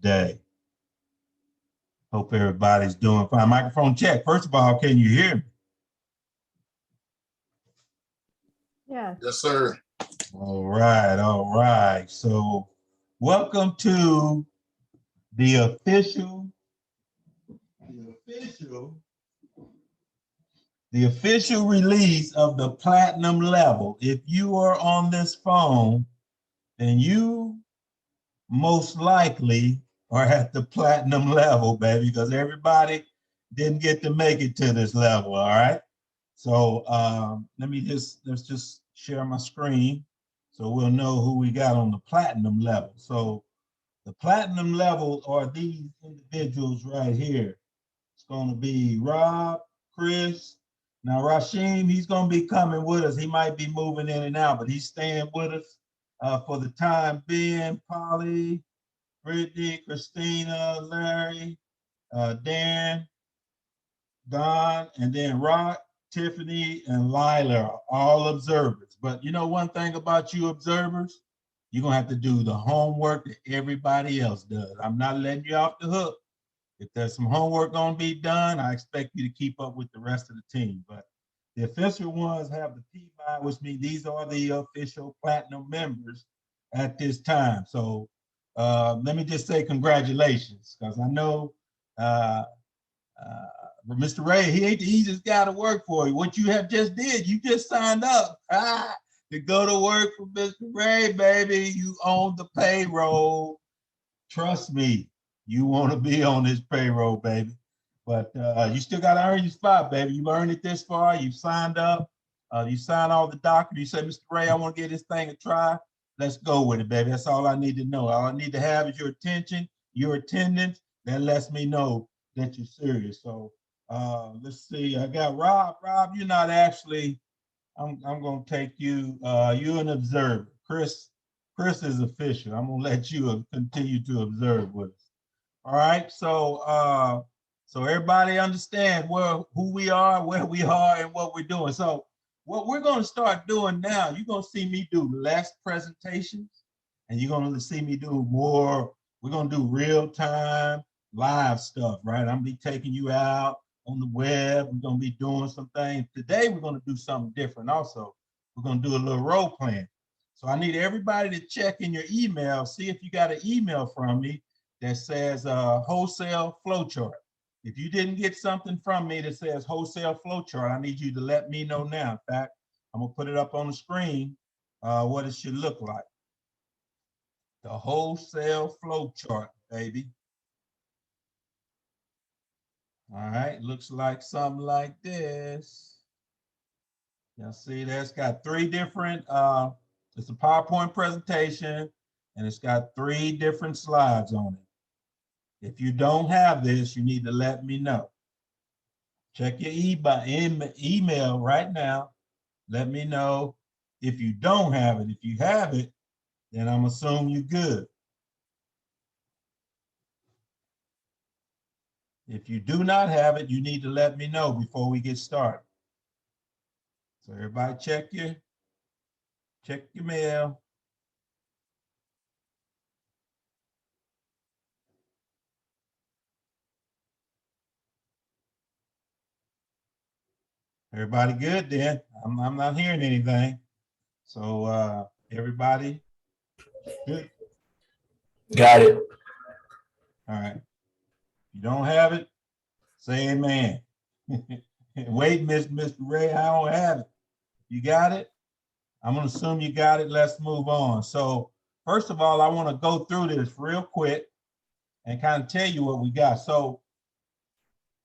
today? Hope everybody's doing fine. Microphone check. First of all, can you hear me? Yeah. Yes, sir. All right, all right. So welcome to the official release of the platinum level. If you are on this phone, then you most likely are at the platinum level, baby, because everybody didn't get to make it to this level, all right? So let's just share my screen so we'll know who we got on the platinum level. So the platinum level are these individuals right here. It's going to be Rob, Chris. Now, Rashim, he's going to be coming with us. He might be moving in and out, but he's staying with us for the time being. Polly, Brittany, Christina, Larry, Dan, Don, and then Rock, Tiffany, and Lila are all observers. But you know one thing about you observers? You're going to have to do the homework that everybody else does. I'm not letting you off the hook. If there's some homework going to be done, I expect you to keep up with the rest of the team. But the official ones have the P-buy, which means these are the official platinum members at this time. So let me just say congratulations, because I know Mr. Ray, he ain't the easiest guy to work for you. What you have just did, you just signed up to go to work for Mr. Ray, baby. You own the payroll. Trust me, you want to be on this payroll, baby. But you still got to earn your spot, baby. You've earned it this far. You've signed up. You signed all the documents. You said, Mr. Ray, I want to give this thing a try. Let's go with it, baby. That's all I need to know. All I need to have is your attention, your attendance. That lets me know that you're serious. So let's see. I got Rob. Rob, you're not actually. I'm going to take you. You're an observer. Chris is official. I'm going to let you continue to observe with us. All right. So so everybody understand who we are, where we are, and what we're doing. So what we're going to start doing now, you're going to see me do less presentations, and you're going to see me do more. We're going to do real time live stuff, right? I'm going to be taking you out on the web. We're going to be doing some things. Today, we're going to do something different also. We're going to do a little role playing. So I need everybody to check in your email, see if you got an email from me that says wholesale flowchart. If you didn't get something from me that says wholesale flowchart, I need you to let me know now. In fact, I'm going to put it up on the screen, what it should look like. The wholesale flowchart, baby. All right, looks like something like this. Y'all see that's got three different, it's a PowerPoint presentation, and it's got three different slides on it. If you don't have this, you need to let me know. Check your email right now. Let me know if you don't have it. If you have it, then I'm assuming you're good. If you do not have it, you need to let me know before we get started. So everybody check your mail. Everybody good then? I'm not hearing anything. So everybody good? Got it. All right. If you don't have it, say amen. Wait, Mr. Ray, I don't have it. You got it? I'm going to assume you got it. Let's move on. So first of all, I want to go through this real quick and kind of tell you what we got. So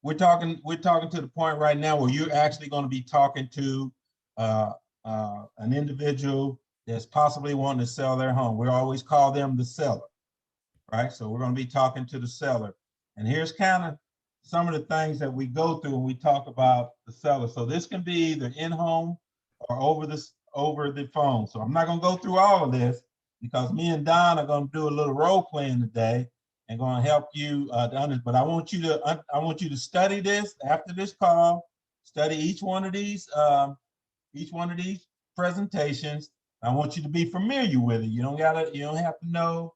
we're talking to the point right now where you're actually going to be talking to an individual that's possibly wanting to sell their home. We always call them the seller, right? So we're going to be talking to the seller. And here's kind of some of the things that we go through when we talk about the seller. So this can be either in-home or over the phone. So I'm not going to go through all of this because me and Don are going to do a little role playing today and going to help you to understand. But I want you to study this after this call. Study each one of these presentations. I want you to be familiar with it. You don't have to know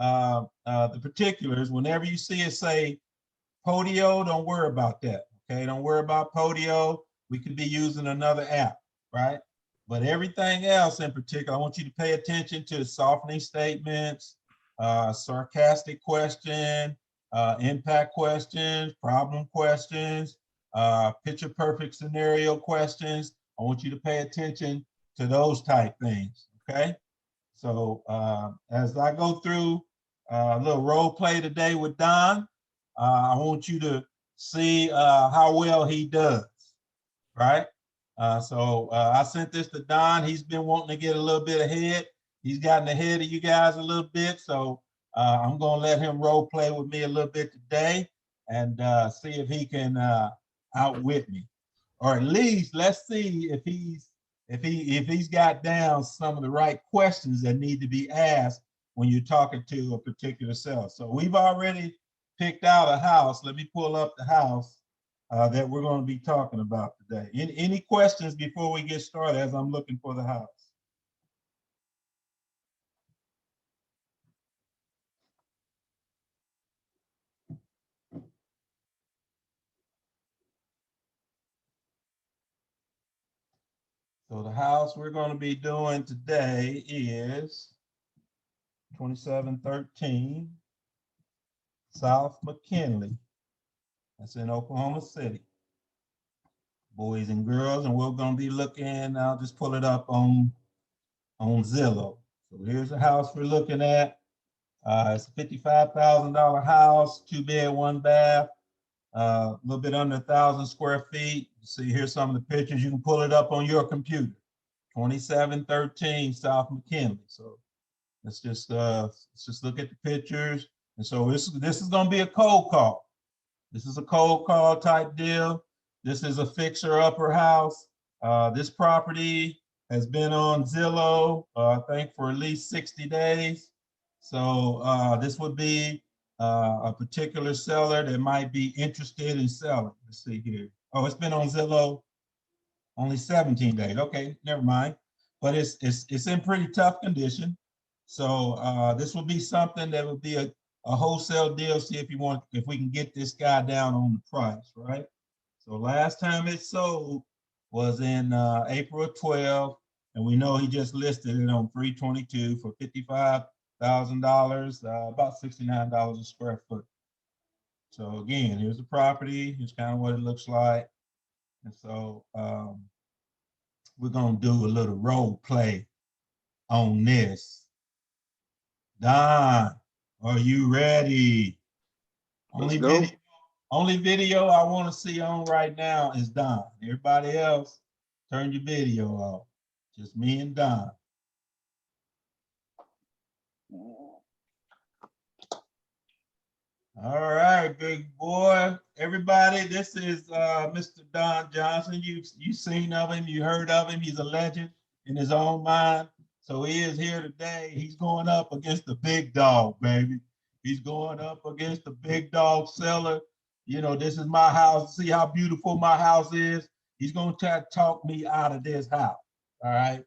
the particulars, whenever you see it say Podio, don't worry about that. Okay, don't worry about Podio. We could be using another app, right? But everything else in particular, I want you to pay attention to softening statements, sarcastic question, impact questions, problem questions, picture perfect scenario questions. I want you to pay attention to those type things, okay? So as I go through a little role play today with Don, I want you to see how well he does, right? So I sent this to Don. He's been wanting to get a little bit ahead. He's gotten ahead of you guys a little bit. So I'm going to let him role play with me a little bit today and see if he can outwit me. Or at least let's see if he's got down some of the right questions that need to be asked when you're talking to a particular seller. So we've already picked out a house. Let me pull up the house that we're going to be talking about today. Any questions before we get started as I'm looking for the house? So the house we're going to be doing today is 2713 South McKinley. That's in Oklahoma City. Boys and girls, and we're going to be looking, I'll just pull it up on Zillow. So here's the house we're looking at. It's a $55,000 house, 2-bed, 1-bath, a little bit under 1,000 square feet. See, here's some of the pictures. You can pull it up on your computer. 2713 South McKinley. So let's just look at the pictures. And so this is going to be a cold call. This is a cold call type deal. This is a fixer-upper house. This property has been on Zillow, I think, for at least 60 days. So this would be a particular seller that might be interested in selling. Let's see here. Oh, it's been on Zillow only 17 days. Okay, never mind. But it's in pretty tough condition. So this will be something that would be a wholesale deal. See if we can get this guy down on the price, right? So last time it sold was in April 12, and we know he just listed it on 322 for $55,000, about $69 a square foot. So again, here's the property. Here's kind of what it looks like. And so we're gonna do a little role play on this. Don, are you ready? Only video I want to see on right now is Don. Everybody else, turn your video off. Just me and Don. All right, big boy. Everybody, this is Mr. Don Johnson. You've seen of him, you heard of him. He's a legend in his own mind. So he is here today. He's going up against the big dog, baby. He's going up against the big dog seller. You know, this is my house. See how beautiful my house is? He's going to try to talk me out of this house. All right.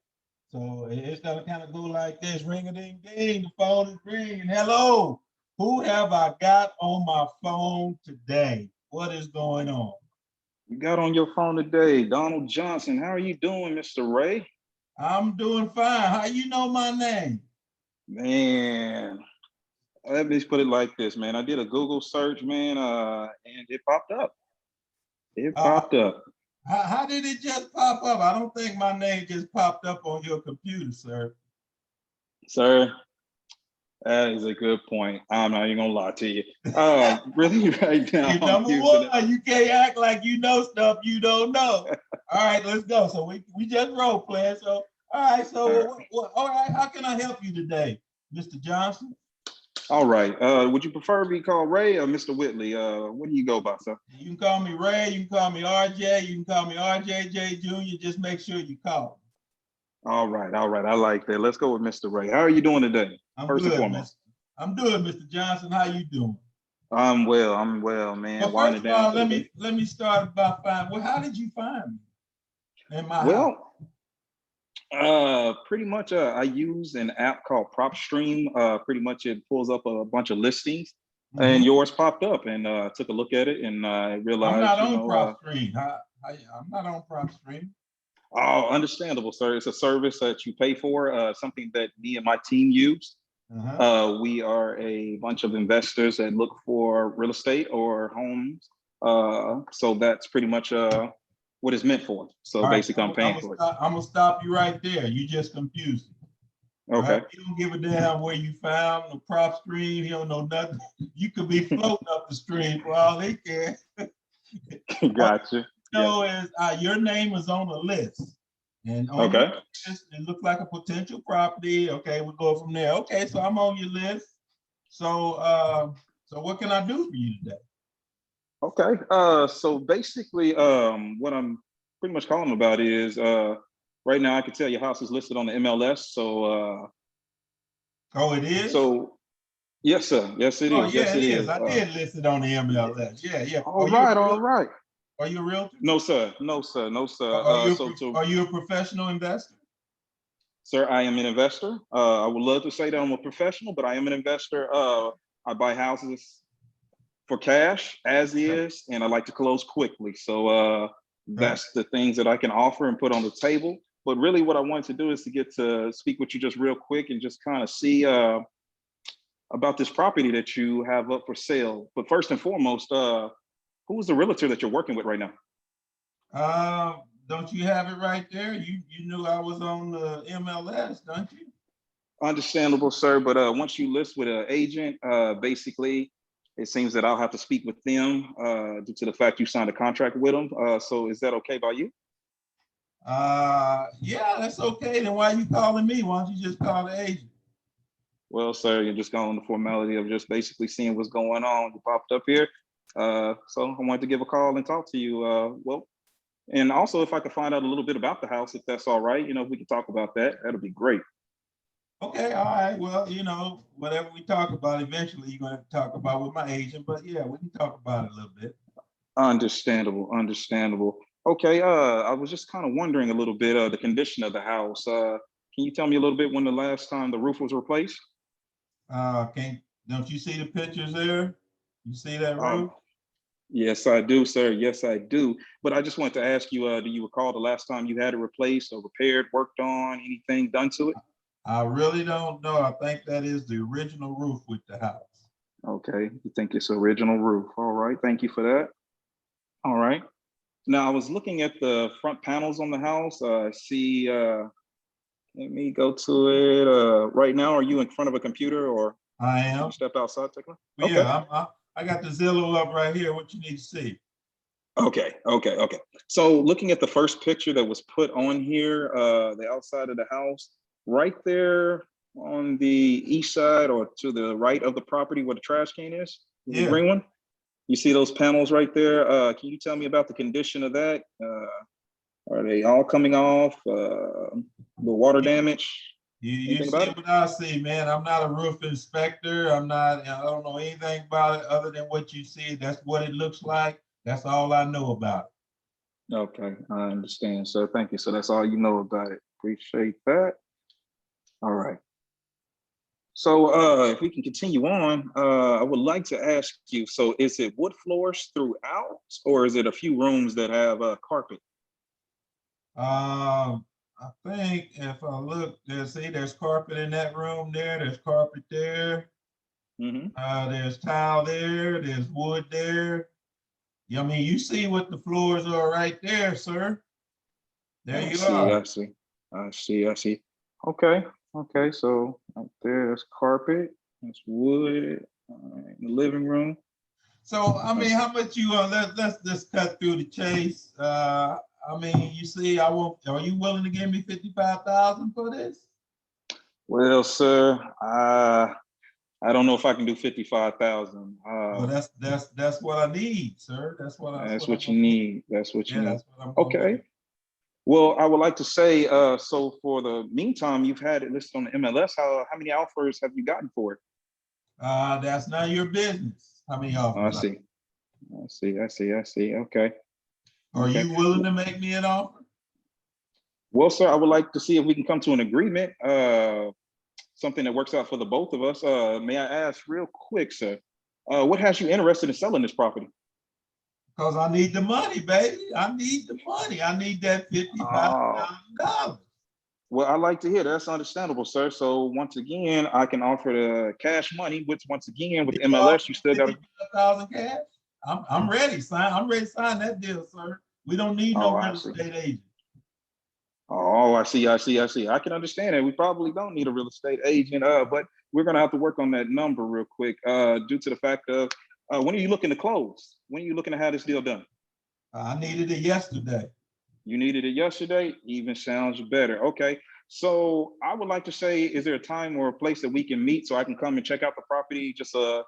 So it's going to kind of go like this. Ring-a-ding-ding. The phone is ringing. Hello. Who have I got on my phone today? What is going on? You got on your phone today, Donald Johnson. How are you doing, Mr. Ray? I'm doing fine. How you know my name? Man, let me put it like this, man. I did a Google search, man, and it popped up. It popped up. How did it just pop up? I don't think my name just popped up on your computer, sir. Sir, that is a good point. I'm not even gonna lie to you. Really, right now, Number one, you can't act like you know stuff you don't know. All right, let's go. So we just role playing. So all right. So all right. How can I help you today, Mr. Johnson? All right. Would you prefer to be called Ray or Mr. Whitley? What do you go by, sir? You can call me Ray. You can call me RJ. You can call me RJJ Jr. Just make sure you call me. All right. All right. I like that. Let's go with Mr. Ray. How are you doing today? First and foremost. I'm good, Mr. Johnson. How you doing? I'm well, man. Well, first of all, let me start by finding. Well, how did you find me? In my house? Pretty much, I use an app called PropStream. Pretty much it pulls up a bunch of listings, and Mhm. yours popped up, and took a look at it, and I I'm realized, not on PropStream. I'm not on PropStream. oh, understandable, sir. It's a service that you pay for, something that me and my team use. Uh-huh. We are a bunch of investors that look for real estate or homes. So that's pretty much what it's meant for. So All right, basically, I'm paying for it. I'm gonna stop you right there. You just confused me. Okay. Right? You don't give a damn where you found the prop stream. You don't know nothing. You could be floating up the stream for all they care. All Gotcha. you Yeah. know is your name is on the list. And on Okay. your list, it looked like a potential property. Okay, we'll go from there. Okay, so I'm on your list. So what can I do for you today? Okay. So basically, what I'm pretty much calling about is right now I can tell your house is listed on the MLS. Oh, it is? So yes, sir. Yes, it Oh, is. yeah, Yes, it it is. is. I did list it on the MLS. Yeah, yeah. All right. All right. Are you a realtor? No, sir. No, sir. No, sir. Are you a professional investor? Sir, I am an investor. I would love to say that I'm a professional, but I am an investor. I buy houses for cash as is, and I like to close quickly. So that's the things that I can offer and put on the table. But really what I wanted to do is to get to speak with you just real quick and just kind of see about this property that you have up for sale. But first and foremost, who is the realtor that you're working with right now? Don't you have it right there? You knew I was on the MLS, don't you? Understandable, sir. But once you list with an agent, basically, it seems that I'll have to speak with them due to the fact you signed a contract with them. So is that okay by you? Yeah, that's okay. Then why are you calling me? Why don't you just call the agent? Well, sir, you're just going the formality of just basically seeing what's going on. You popped up here. So I wanted to give a call and talk to you. Well, and also if I could find out a little bit about the house, if that's all right, if we can talk about that, that'll be great. Okay, all right. Well, whatever we talk about, eventually you're gonna have to talk about with my agent. But yeah, we can talk about it a little bit. Understandable, understandable. Okay, I was just kind of wondering a little bit the condition of the house. Can you tell me a little bit when the last time the roof was replaced? Don't you see the pictures there? You see that Um, roof? yes, I do, sir. Yes, I do. But I just wanted to ask you, do you recall the last time you had it replaced or repaired, worked on, anything done to it? I really don't know. I think that is the original roof with the house. Okay, you think it's original roof. All right, thank you for that. All right. Now I was looking at the front panels on the house. I see, let me go to it. Right now, are you in front of a computer or I did am. you step outside, technically? But Okay. yeah, I got the Zillow up right here. What you need to see? Okay. So looking at the first picture that was put on here, the outside of the house, right there on the east side or to the right of the property where the trash can is, the Yeah. green one. You see those panels right there? Can you tell me about the condition of that? Are they all coming off? The water damage? You Anything see about it? what I see, man. I'm not a roof inspector. I don't know anything about it other than what you see. That's what it looks like. That's all I know about it. Okay, I understand. So thank you. So that's all you know about it. Appreciate that. All right. So if we can continue on, I would like to ask you, so is it wood floors throughout or is it a few rooms that have carpet? I think if I look, there's carpet in that room there. There's carpet there. Mm-hmm. There's tile there. There's wood there. Yeah, I mean, you see what the floors are right there, sir. There I you see, are. I see. Okay, so right there, that's carpet, that's wood, in the living room. So, I mean, That's, how much you let's just cut through the chase. I mean, you see, are you willing to give me 55,000 for this? well, sir, I don't know if I can do 55,000. Well, that's what I need, sir. That's what That's I'm what you gonna do. need. That's what you Yeah, need. that's what I'm gonna do. Okay. Well, I would like to say, so for the meantime, you've had it listed on the MLS. How many offers have you gotten for it? That's none of your business. How many Oh, I offers? see. I see. Okay. Are Okay. you willing to make me an offer? Well, sir, I would like to see if we can come to an agreement, something that works out for the both of us. May I ask real quick, sir, what has you interested in selling this property? Because I need the money, baby. I need the money. I need that $55,000. Well, I like to hear that's understandable, sir. So once again, I can offer the cash money, which once again with MLS, you still got to. 55,000 cash. I'm ready. I'm ready to sign that deal, sir. We don't need no Oh, I real see. estate agent. Oh, I see. I can understand it. We probably don't need a real estate agent, but we're gonna have to work on that number real quick, due to the fact of when are you looking to close? When are you looking to have this deal done? I needed it yesterday. You needed it yesterday, even sounds better. Okay. So I would like to say, is there a time or a place that we can meet so I can come and check out the property, just a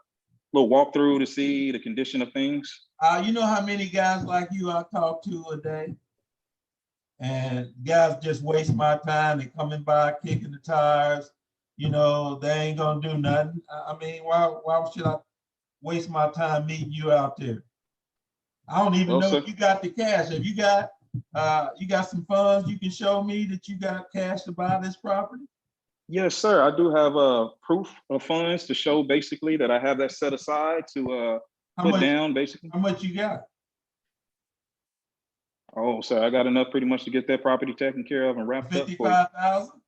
little walkthrough to see the condition of things? You know how many guys like you I talk to a day? And guys just waste my time. They coming by, kicking the tires. You know, they ain't gonna do nothing. I mean, why should I waste my time meeting you out there? I don't even Well, know sir. if you got the cash. If you got some funds you can show me that you got cash to buy this property? Yes, sir. I do have proof of funds to show basically that I have that set aside to put down basically. How much you got? Oh, sir, I got enough pretty much to get that property taken care of and wrapped up for you. 55,000?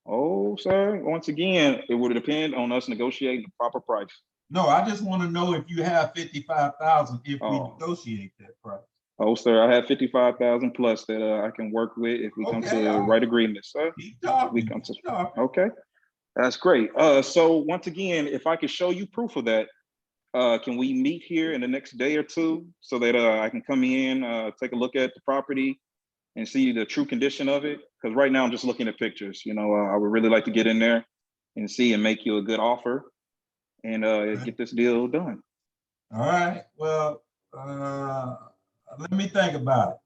Oh, sir, once again, it would depend on us negotiating the proper price. No, I just want to know if you have 55,000 if we Oh. negotiate that price. Oh, sir, I have 55,000 plus that I can work with if we come to the right agreement, sir. Keep talking. We come to, Keep talking. okay, that's great. So once again, if I could show you proof of that, can we meet here in the next day or two so that I can come in, take a look at the property and see the true condition of it? Because right now I'm just looking at pictures. You know, I would really like to get in there and see and make you a good offer and get this deal done. All right. Well, let me think about it.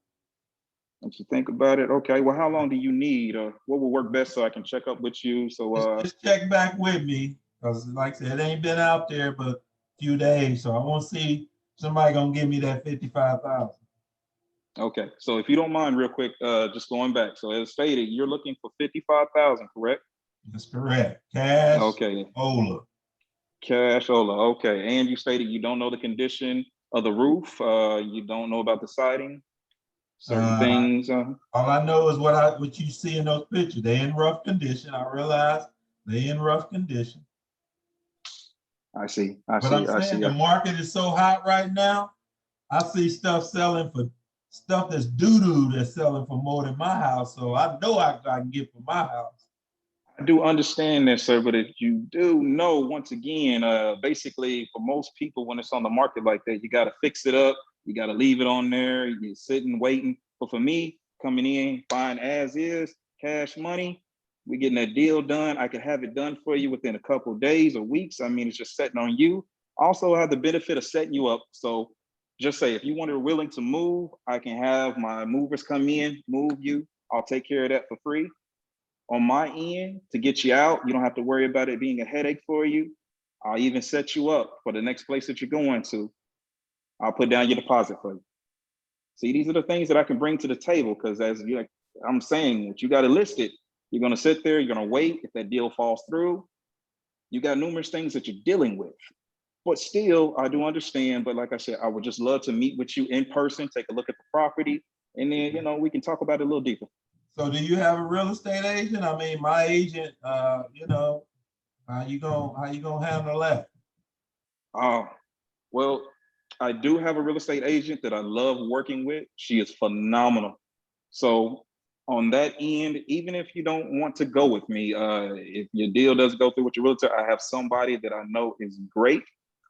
Once you think about it, okay. Well, how long do you need, or what will work best so I can check up with you? So Just check back with me, because like I said, it ain't been out there but a few days. So I want to see somebody gonna give me that 55,000. okay. So if you don't mind, real quick, just going back. So as stated, you're looking for 55,000, correct? That's correct. Cash. Okay. Ola. Cashola. Okay. And you stated you don't know the condition of the roof. You don't know about the siding. Certain things. All I know is what you see in those pictures. They in rough condition. I realize they in rough condition. I see. But I'm saying the market is so hot right now. I see stuff selling for stuff that's doo-doo that's selling for more than my house. So I know I can get for my house. I do understand that, sir, but if you do know, once again, basically for most people, when it's on the market like that, you got to fix it up. You got to leave it on there. You're sitting, waiting. But for me, coming in, buying as is, cash money, we're getting that deal done. I can have it done for you within a couple of days or weeks. I mean, it's just setting on you. Also, I have the benefit of setting you up. So just say, if you want or willing to move, I can have my movers come in, move you. I'll take care of that for free. On my end, to get you out, you don't have to worry about it being a headache for you. I'll even set you up for the next place that you're going to. I'll put down your deposit for you. See, these are the things that I can bring to the table, because as I'm saying, you got to list it. You're going to sit there, you're going to wait. If that deal falls through, you got numerous things that you're dealing with. But still, I do understand. But like I said, I would just love to meet with you in person, take a look at the property, and then, we can talk about it a little deeper. So do you have a real estate agent? I mean, my agent, how you gonna handle that? Well, I do have a real estate agent that I love working with. She is phenomenal. So on that end, even if you don't want to go with me, if your deal doesn't go through with your realtor, I have somebody that I know is great.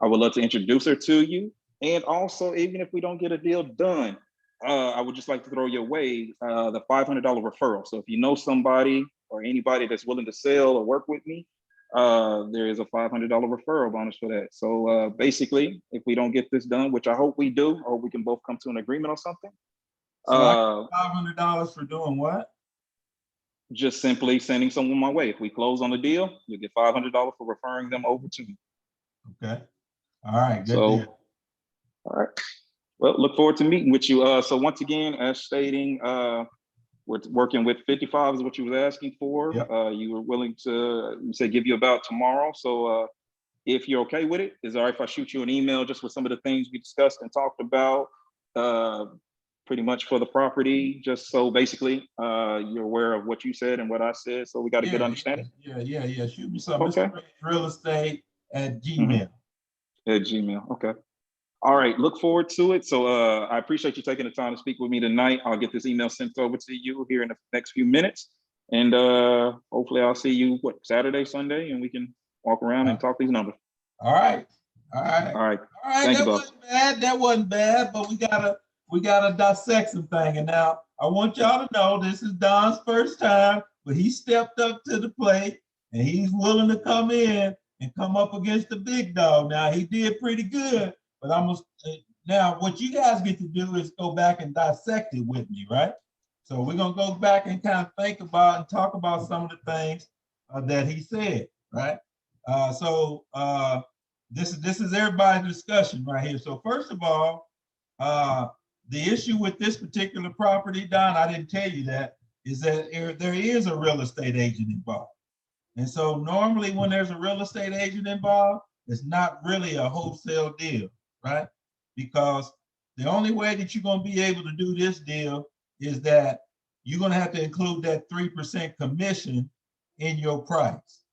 I would love to introduce her to you. And also, even if we don't get a deal done, I would just like to throw your way the $500 referral. So if you know somebody or anybody that's willing to sell or work with me, there is a $500 referral bonus for that. So basically, if we don't get this done, which I hope we do, or we can both come to an agreement on something. So $500 for doing what? Just simply sending someone my way. If we close on the deal, you'll get $500 for referring them over to me. Okay. All right. Good So, deal. all right. Well, look forward to meeting with you. So once again, as stating, with working with 55 is what you was asking for. Yep. You were willing to, you said give you about tomorrow. So if you're okay with it, is it all right if I shoot you an email just with some of the things we discussed and talked about, pretty much for the property, just so basically you're aware of what you said and what I said, so we got a good understanding? Yeah. Shoot me some. Okay. Mr. Ray's Real Estate at Mhm. Gmail. At Gmail, okay. All right, look forward to it. So I appreciate you taking the time to speak with me tonight. I'll get this email sent over to you here in the next few minutes. And hopefully I'll see you, Saturday, Sunday, and we can walk around and talk these numbers. All right. All right. Thank That you, wasn't bad. That wasn't bad, but we gotta dissect some thing. And now I want y'all to know this is Don's first time, but he stepped up to the plate and he's willing to come in and come up against the big dog. Now he did pretty good, but now what you guys get to do is go back and dissect it with me, right? So we're gonna go back and kind of think about and talk about some of the things that he said, right? This is everybody's discussion right here. So first of all, the issue with this particular property, Don, I didn't tell you that, is that there is a real estate agent involved. And so normally when there's a real estate agent involved, it's not really a wholesale deal, right? Because the only way that you're going to be able to do this deal is that you're going to have to include that 3% commission in your price.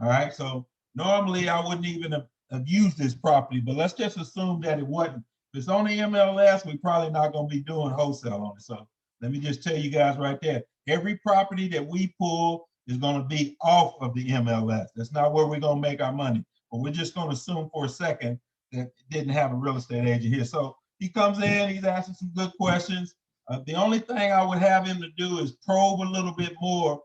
All right. So normally I wouldn't even have used this property, but let's just assume that it wasn't. If it's on the MLS, we're probably not going to be doing wholesale on it. So let me just tell you guys right there, every property that we pull is going to be off of the MLS. That's not where we're going to make our money. But we're just going to assume for a second that it didn't have a real estate agent here. So he comes in, he's asking some good questions. The only thing I would have him to do is probe a little bit more.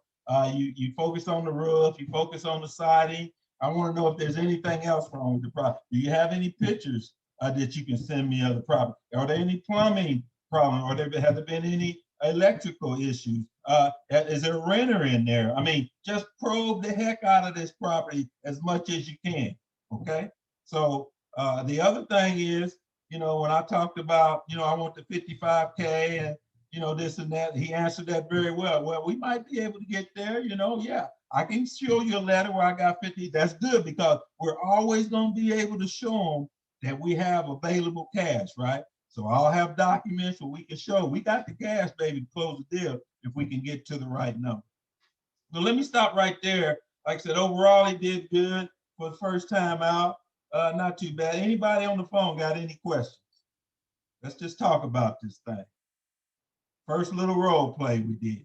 You focus on the roof, you focus on the siding. I want to know if there's anything else wrong with the property. Do you have any pictures that you can send me of the property? Are there any plumbing problems? Or have there been any electrical issues? Is there a renter in there? I mean, just probe the heck out of this property as much as you can, okay? So the other thing is, when I talked about, I want the 55K and, this and that, he answered that very well. Well, we might be able to get there, yeah. I can show you a letter where I got 50. That's good because we're always going to be able to show them that we have available cash, right? So I'll have documents where we can show we got the cash, baby, to close the deal if we can get to the right number. So let me stop right there. Like I said, overall, he did good for the first time out. Not too bad. Anybody on the phone got any questions? Let's just talk about this thing. First little role play we did.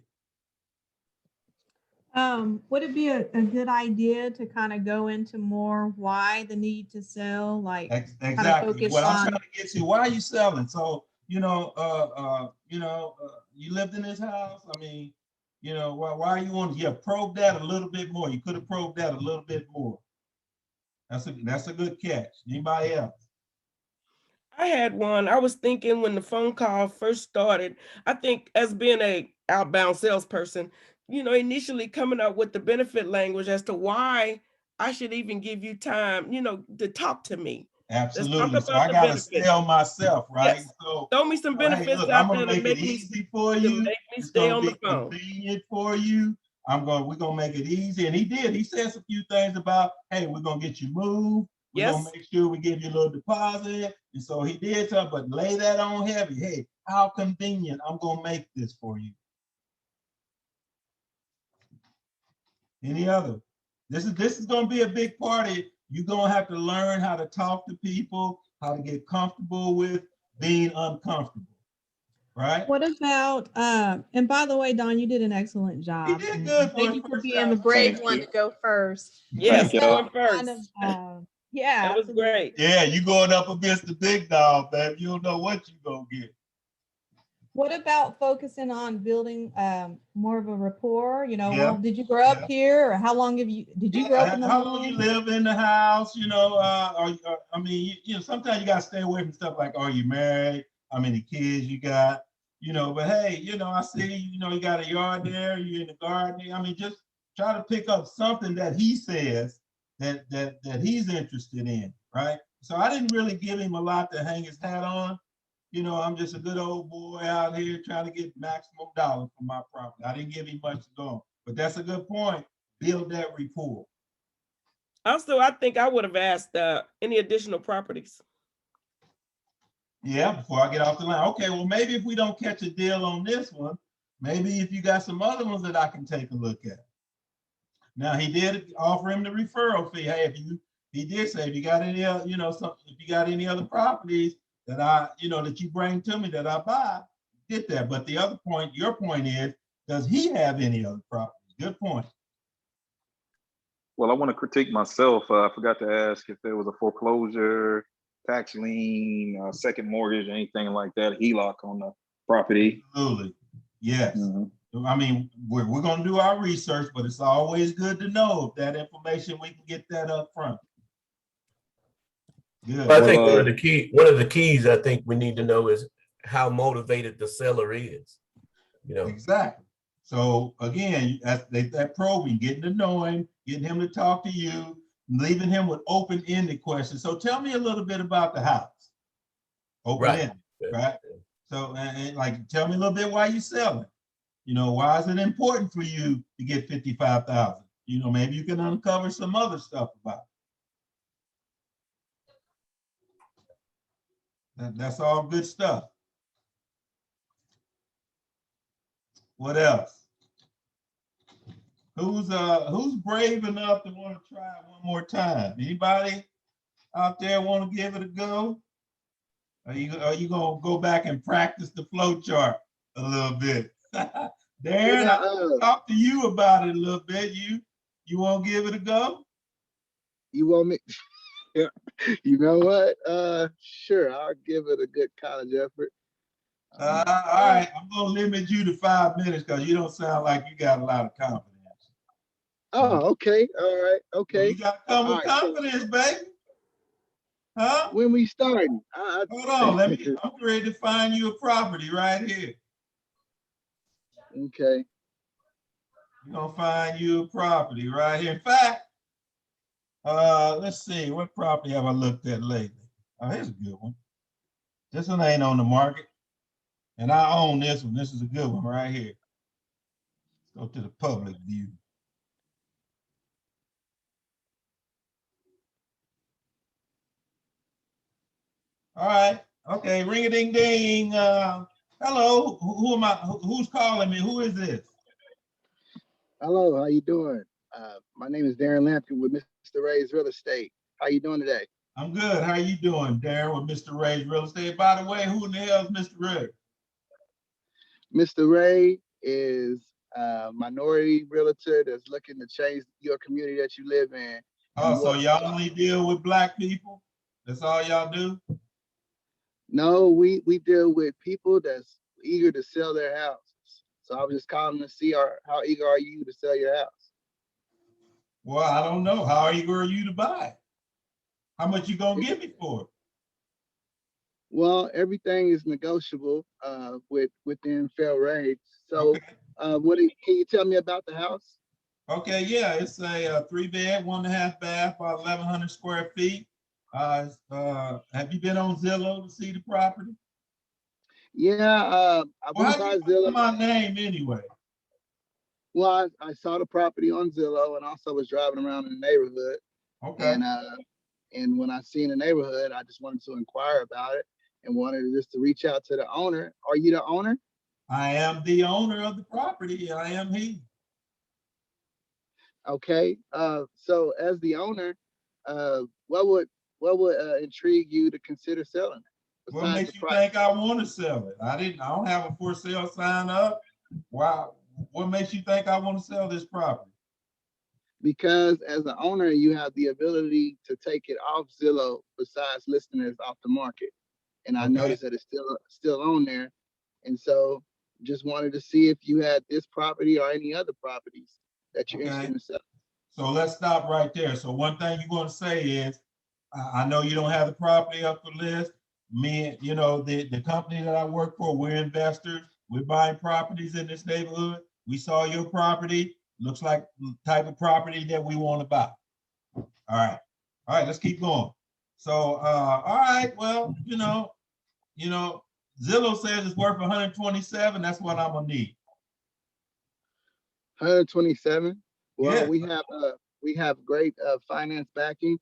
Would it be a good idea to kind of go into more why the need to sell, like exactly what I'm on... trying to get to? Why are you selling? So you lived in this house. I mean, why you want to probe that a little bit more? You could have probed that a little bit more. That's a good catch. Anybody else? I had one. I was thinking when the phone call first started, I think as being a outbound salesperson, initially coming up with the benefit language as to why I should even give you time, to talk to me. Absolutely. So I got to sell myself, right? Yes. So throw me some benefits hey, look, out I'm there gonna make it easy for you. It's gonna be convenient for you. We're gonna make it easy. And he did. He says a few things about, hey, we're gonna get you moved. We're gonna make sure we give you a little deposit. And so he did something, but lay that on heavy. Hey, how convenient I'm gonna make this for you. Any other? This is gonna be a big party. You're gonna have to learn how to talk to people, how to get comfortable with being uncomfortable. Right. What about, and by the way, Don, you did an excellent job. He did good. Thank you for being the brave one to go first. Yes, going first. Yeah, that was great. Yeah, you going up against the big dog, baby. You don't know what you gonna get. What about focusing on building more of a rapport? Well, did you grow up here, or how long did you grow up in the home? How long you live in the house? I mean, sometimes you gotta stay away from stuff like, are you married? How many kids you got? But hey, I see, you got a yard there, you're in the garden. I mean, just try to pick up something that he says that he's interested in, right? So I didn't really give him a lot to hang his hat on. you know, I'm just a good old boy out here trying to get maximum dollar for my property. I didn't give him much to go on, but that's a good point. Build that rapport. Also, I think I would have asked any additional properties. Yeah, before I get off the line. Okay, well, maybe if we don't catch a deal on this one, maybe if you got some other ones that I can take a look at. Now, he did offer him the referral fee. Hey, he did say, if you got any, you know, if you got any other properties that that you bring to me that I buy, get that. But the other point, your point is, does he have any other properties? Good point. Well, I want to critique myself. I forgot to ask if there was a foreclosure, tax lien, second mortgage, anything like that, HELOC on the property. Absolutely. Yes. I mean, we're going to do our research, but it's always good to know if that information, we can get that up front. Good. Well, I think one of the keys I think we need to know is how motivated the seller is. You know, exactly. So again, that probing, getting to know him, getting him to talk to you, leaving him with open-ended questions. So tell me a little bit about the house. Open-ended, right? So and like, tell me a little bit why you selling. You know, why is it important for you to get 55,000? You know, maybe you can uncover some other stuff about it. That's all good stuff. What else? Who's brave enough to want to try it one more time? Anybody out there want to give it a go? Are you gonna go back and practice the flow chart a little bit? Darren, I'll talk to you about it a little bit. You want to give it a go? You want me? Yeah. You know what? Sure, I'll give it a good college effort. All right, I'm gonna limit you to 5 minutes because you don't sound like you got a lot of confidence. Oh, okay. All right. Okay. Well, you got to come with confidence, baby. Huh? When we starting? Hold on. I'm ready to find you a property right here. Okay. We're gonna find you a property right here. In fact, let's see, what property have I looked at lately? Oh, here's a good one. This one ain't on the market. And I own this one. This is a good one right here. Let's go to the public view. All right. Okay. Ring a ding ding. Hello. Who am I? Who's calling me? Who is this? Hello. How you doing? My name is Darren Lampkin with Mr. Ray's Real Estate. How you doing today? I'm good. How you doing, Darren, with Mr. Ray's Real Estate? By the way, who in the hell is Mr. Ray? Mr. Ray is a minority realtor that's looking to change your community that you live in. Oh, so y'all only deal with Black people? That's all y'all do? No, we deal with people that's eager to sell their house. So I was just calling to see how eager are you to sell your house? Well, I don't know. How eager are you to buy? How much you gonna give me for it? Well, everything is negotiable within fair rates. So okay. Can you tell me about the house? Okay, yeah, it's a 3-bed, 1.5 bath, about 1,100 square feet. Have you been on Zillow to see the property? Yeah, I went by Zillow. My name anyway. Well, I saw the property on Zillow and also was driving around in the neighborhood. Okay. And when I seen the neighborhood, I just wanted to inquire about it and wanted just to reach out to the owner. Are you the owner? I am the owner of the property. I am he. Okay. So as the owner, what would intrigue you to consider selling it? What makes you think I want to sell it? I don't have a for sale sign up. Wow. What makes you think I want to sell this property? Because as an owner, you have the ability to take it off Zillow besides listing it off the market. And I noticed that it's still on there. And so just wanted to see if you had this property or any other properties that you're interested in selling. So let's stop right there. So one thing you're going to say is, I know you don't have the property up for list. Me, you know, the company that I work for, we're investors. We're buying properties in this neighborhood. We saw your property. Looks like the type of property that we want to buy. All right, let's keep going. So, all right, well, you know, Zillow says it's worth 127. That's what I'm gonna need. 127. Well, Yeah. we have great finance backing,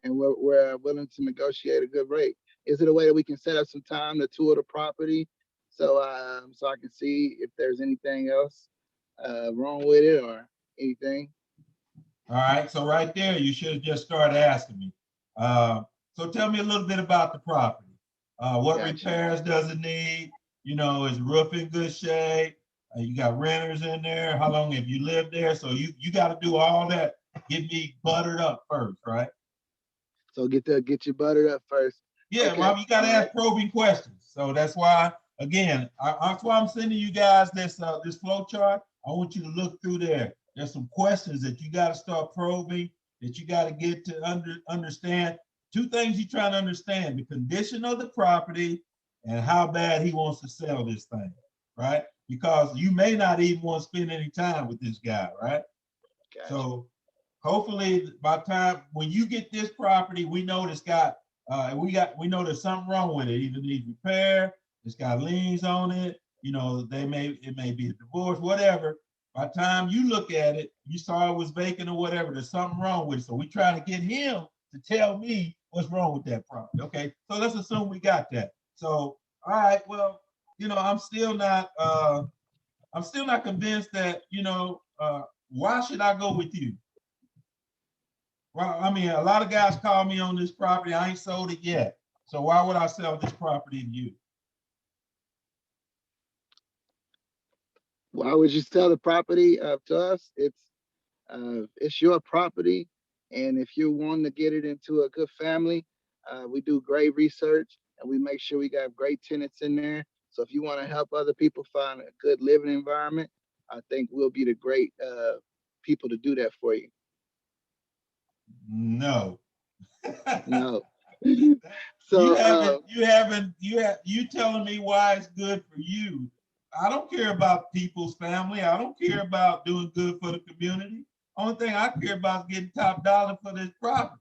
and we're willing to negotiate a good rate. Is it a way that we can set up some time to tour the property, so so I can see if there's anything else wrong with it or anything? All right. So right there, you should have just started asking me. So tell me a little bit about the property. What Gotcha. repairs does it need? You know, is roof in good shape? You got renters in there. How long have you lived there? So you got to do all that. Get me buttered up first, right? So get you buttered up first. Yeah, Okay. well, you got to ask probing questions. So that's why, again, that's why I'm sending you guys this this flow chart. I want you to look through there. There's some questions that you got to start probing, that you got to get to understand. Two things you're trying to understand: the condition of the property and how bad he wants to sell this thing, right? Because you may not even want to spend any time with this guy, right? Gotcha. So hopefully by the time when you get this property, we know it's got we know there's something wrong with it. Either needs repair, it's got liens on it, you know, it may be a divorce, whatever. By the time you look at it, you saw it was vacant or whatever, there's something wrong with it. So we try to get him to tell me what's wrong with that property. Okay, so let's assume we got that. So all right, well, you know, I'm still not convinced that, you know, why should I go with you? Well, I mean, a lot of guys call me on this property. I ain't sold it yet. So why would I sell this property to you? Why would you sell the property to us? It's your property, and if you want to get it into a good family, we do great research and we make sure we got great tenants in there. So if you want to help other people find a good living environment, I think we'll be the great people to do that for you. No. No. So you telling me why it's good for you. I don't care about people's family. I don't care about doing good for the community. Only thing I care about is getting top dollar for this property.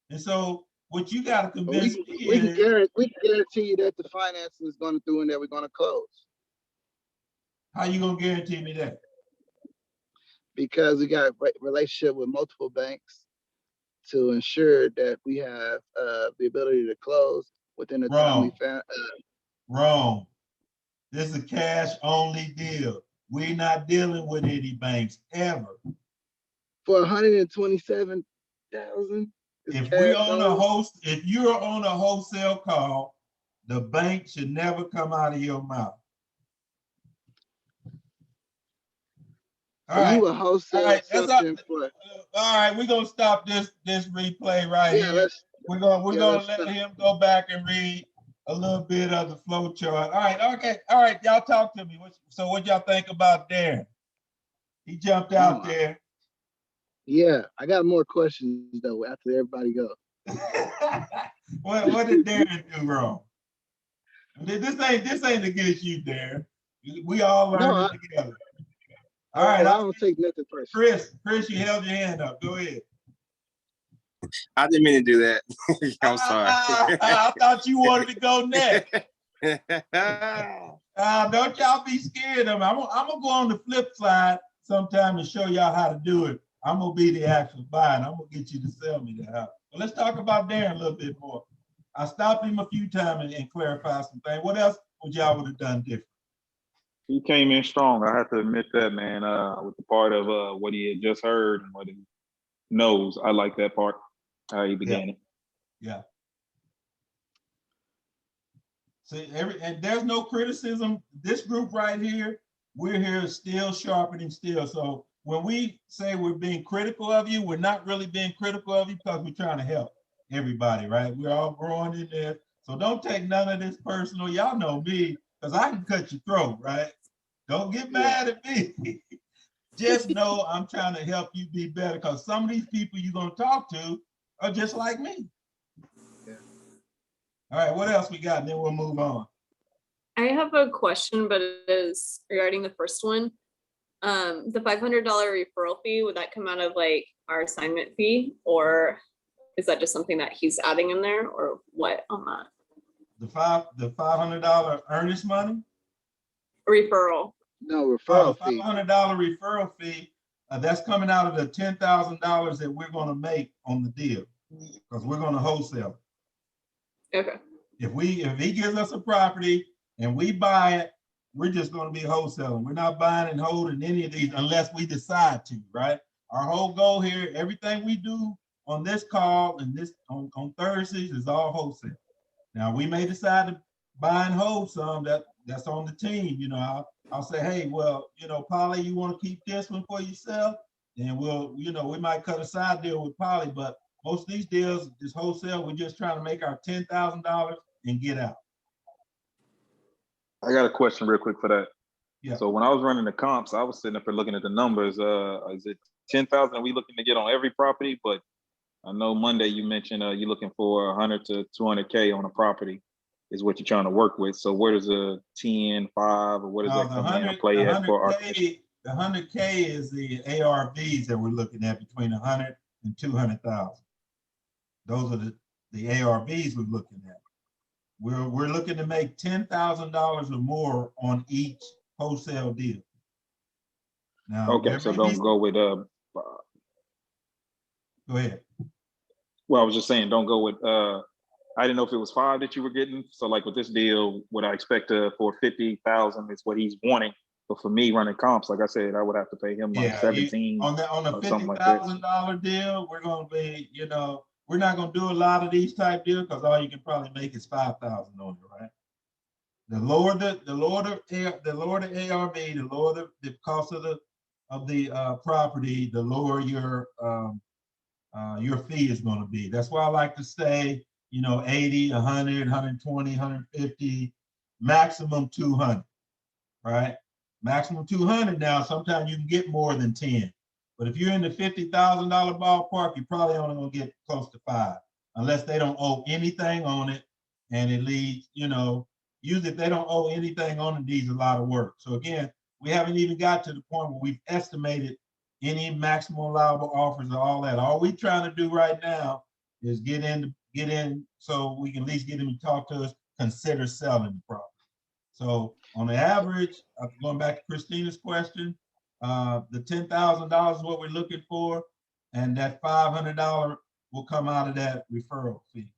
And so what you got to convince me is we can guarantee you that the financing is going to do and that we're going to close. How you gonna guarantee me that? Because we got a relationship with multiple banks to ensure that we have the ability to close within the time we found. Wrong. This is a cash only deal. We're not dealing with any banks ever. For 127,000. If you're on a wholesale call, the bank should never come out of your mouth. All right. You a wholesale something for? All right, we're gonna stop this replay right here. We're gonna let him go back and read a little bit of the flow chart. All right, okay, all right, y'all talk to me. So what y'all think about Darren? He jumped out there. Yeah, I got more questions though after everybody goes. What did Darren do wrong? This ain't against you, Darren. We all learning together. All right, I don't take nothing personal. Chris, you held your hand up. Go ahead. I didn't mean to do that. I'm sorry. I thought you wanted to go next. Don't y'all be scared of me. I'm gonna go on the flip side sometime and show y'all how to do it. I'm gonna be the actual buyer and I'm gonna get you to sell me the house. But let's talk about Darren a little bit more. I stopped him a few times and clarified some things. What else would y'all would have done different? He came in strong. I have to admit that, man, with the part of what he had just heard and what he knows. I like that part, how he began it. Yeah. So and there's no criticism. This group right here, we're here still sharpening steel. So when we say we're being critical of you, we're not really being critical of you because we're trying to help everybody, right? We're all growing in there. So don't take none of this personal. Y'all know me, because I can cut your throat, right? Don't get mad at me. Just know I'm trying to help you be better, because some of these people you're going to talk to are just like me. Yeah. All right, what else we got? And then we'll move on. I have a question, but it is regarding the first one. The $500 referral fee, would that come out of like our assignment fee, or is that just something that he's adding in there, or what on that? The $500 earnest money? Referral. No, Oh, referral the fee. $500 referral fee, that's coming out of the $10,000 that we're gonna make on the deal, because we're gonna wholesale it. Okay. If he gives us a property and we buy it, we're just gonna be wholesaling. We're not buying and holding any of these unless we decide to, right? Our whole goal here, everything we do on this call and this on Thursdays is all wholesale. Now, we may decide to buy and hold some, that's on the team. You know, I'll say, hey, well, you know, Polly, you want to keep this one for yourself? And we'll, you know, we might cut a side deal with Polly, but most of these deals, this wholesale, we're just trying to make our $10,000 and get out. I got a question real quick for that. Yeah. So when I was running the comps, I was sitting up there looking at the numbers. Is it 10,000 are we looking to get on every property? But I know Monday you mentioned you're looking for 100 to 200K on a property is what you're trying to work with. So where does a 10, 5, or what does that come into play at for our commission? The 100K is the ARVs that we're looking at between 100 and 200,000. Those are the ARVs we're looking at. We're looking to make $10,000 or more on each wholesale deal. Now, okay, so don't go with go ahead. Well, I was just saying, don't go with I didn't know if it was 5 that you were getting. So like with this deal, what I expect for 50,000 is what he's wanting. But for me running comps, like I said, I would have to pay him like 17 on the $50,000 deal. We're gonna be, you know, we're not gonna do a lot of these type deals because all you can probably make is 5,000 on it, right? The lower the ARV, the lower the cost of the property, the lower your fee is going to be. That's why I like to say, you know, 80, 100, 120, 150, maximum 200, right? Maximum 200. Now, sometimes you can get more than 10, but if you're in the $50,000 ballpark, you're probably only going to get close to 5, unless they don't owe anything on it, and it leads, you know, usually if they don't owe anything on it, needs a lot of work. So again, we haven't even got to the point where we've estimated any maximum allowable offers or all that. All we're trying to do right now is get in so we can at least get him to talk to us, consider selling the property. So on the average, going back to Christina's question, the $10,000 is what we're looking for, and that $500 will come out of that referral fee.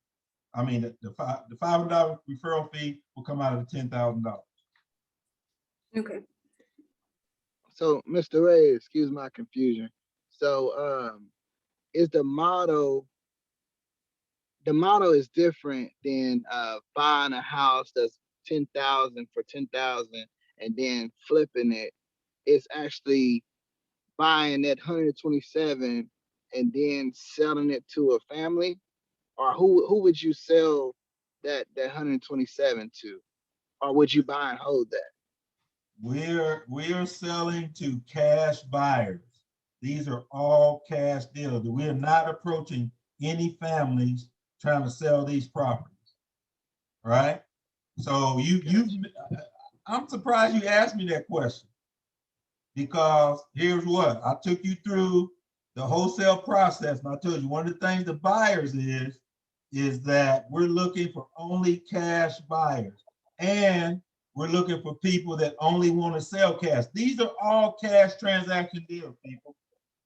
I mean, the $500 referral fee will come out of the $10,000. Okay. So, Mr. Ray, excuse my confusion. So, is the model is different than buying a house that's 10,000 for 10,000 and then flipping it. It's actually buying that 127 and then selling it to a family, or who would you sell that 127 to, or would you buy and hold that? We are selling to cash buyers. These are all cash deals. We're not approaching any families trying to sell these properties, right? So I'm surprised you asked me that question, because here's what I took you through the wholesale process, and I told you one of the things the buyers is that we're looking for only cash buyers, and we're looking for people that only want to sell cash. These are all cash transaction deals, people.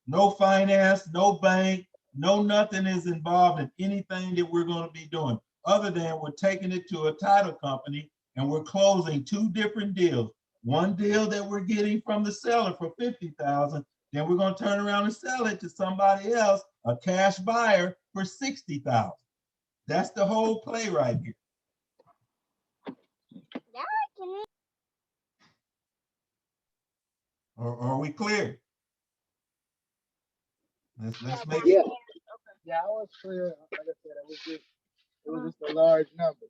No finance, no bank, no nothing is involved in anything that we're going to be doing, other than we're taking it to a title company and we're closing 2 different deals. One deal that we're getting from the seller for 50,000, then we're going to turn around and sell it to somebody else, a cash buyer, for 60,000. That's the whole play right here. Are we clear? Let's make it. Yeah, I was clear. Like I said, it was just a large number.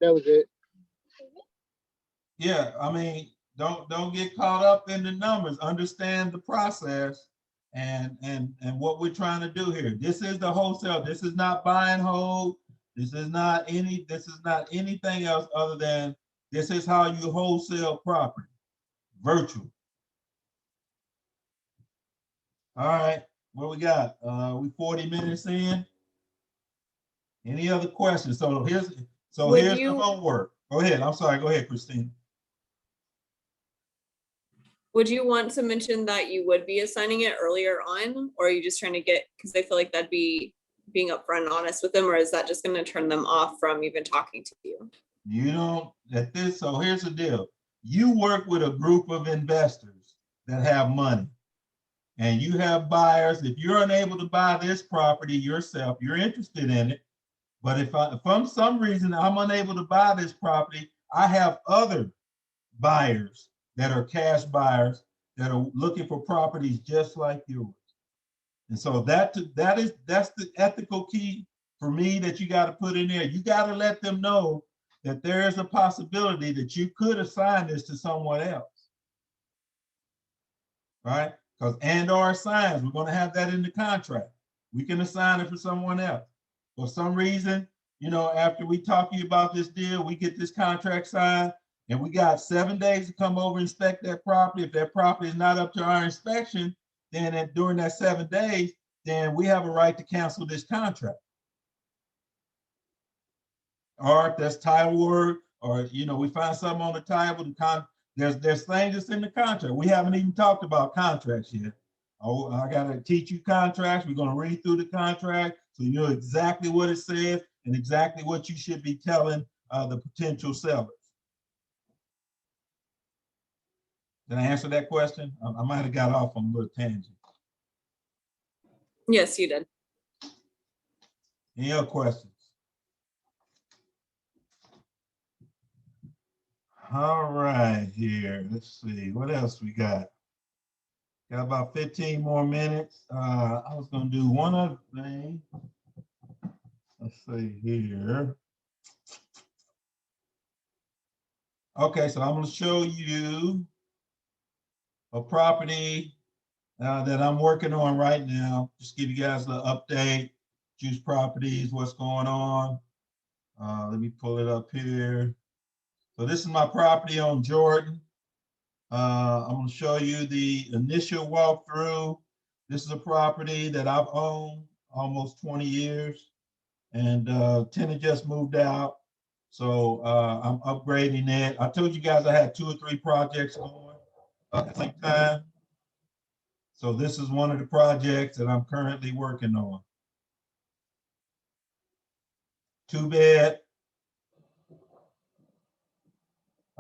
That was it. Yeah, I mean, don't get caught up in the numbers. Understand the process and what we're trying to do here. This is the wholesale. This is not buy and hold. This is not anything else other than this is how you wholesale property, virtual. All right, what we got? We 40 minutes in. Any other questions? So So Would here's the you- homework. Go ahead. I'm sorry. Go ahead, Christine. Would you want to mention that you would be assigning it earlier on, or are you just trying to get, because I feel like that'd be being upfront and honest with them, or is that just going to turn them off from even talking to you? You don't at this. So here's the deal. You work with a group of investors that have money, and you have buyers. If you're unable to buy this property yourself, you're interested in it. But if for some reason I'm unable to buy this property, I have other buyers that are cash buyers that are looking for properties just like yours. And so that's the ethical key for me that you got to put in there. You got to let them know that there is a possibility that you could assign this to someone else. Right? Because and/or assigns, we're going to have that in the contract. We can assign it for someone else. For some reason, after we talk to you about this deal, we get this contract signed, and we got 7 days to come over and inspect that property. If that property is not up to our inspection, then during that 7 days, then we have a right to cancel this contract. Or if there's title work, or we find something on the title, there's things that's in the contract. We haven't even talked about contracts yet. Oh, I gotta teach you contracts. We're gonna read through the contract so you know exactly what it says and exactly what you should be telling the potential sellers. Did I answer that question? I might have got off on a little tangent. Yes, you did. Any other questions? All right, here. Let's see. What else we got? Got about 15 more minutes. I was going to do one other thing. Let's see here. Okay, so I'm going to show you a property that I'm working on right now. Just give you guys the update. Juice Properties, what's going on. Let me pull it up here. So this is my property on Jordan. I'm going to show you the initial walkthrough. This is a property that I've owned almost 20 years, and tenant just moved out. So I'm upgrading it. I told you guys I had 2 or 3 projects going at the same time. So this is one of the projects that I'm currently working on. 2-bed,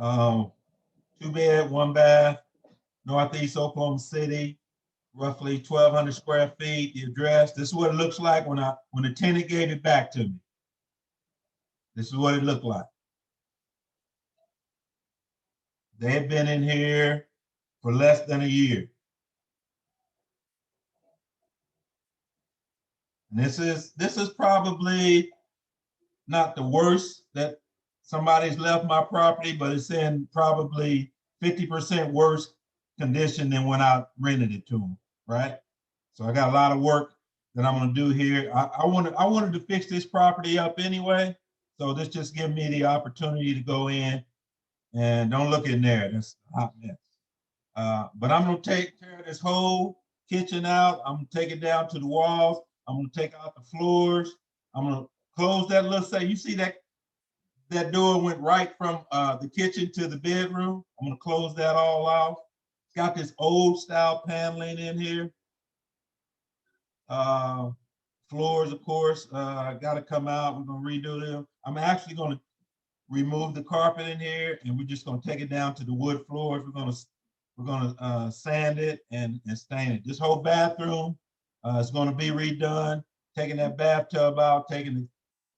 2-bed, 1-bath, Northeast Oklahoma City, roughly 1,200 square feet. The address. This is what it looks like when the tenant gave it back to me. This is what it looked like. They had been in here for less than a year. And this is probably not the worst that somebody's left my property, but it's in probably 50% worse condition than when I rented it to them, right? So I got a lot of work that I'm going to do here. I wanted to fix this property up anyway. So this just gives me the opportunity to go in, and don't look in there. That's a hot mess. But I'm going to tear this whole kitchen out. I'm going to take it down to the walls. I'm going to take out the floors. I'm going to close that little set. You see that door went right from the kitchen to the bedroom. I'm going to close that all off. It's got this old style paneling in here. Floors, of course, got to come out. We're going to redo them. I'm actually going to remove the carpet in here, and we're just going to take it down to the wood floors. We're going to sand it and stain it. This whole bathroom is going to be redone. Taking that bathtub out, taking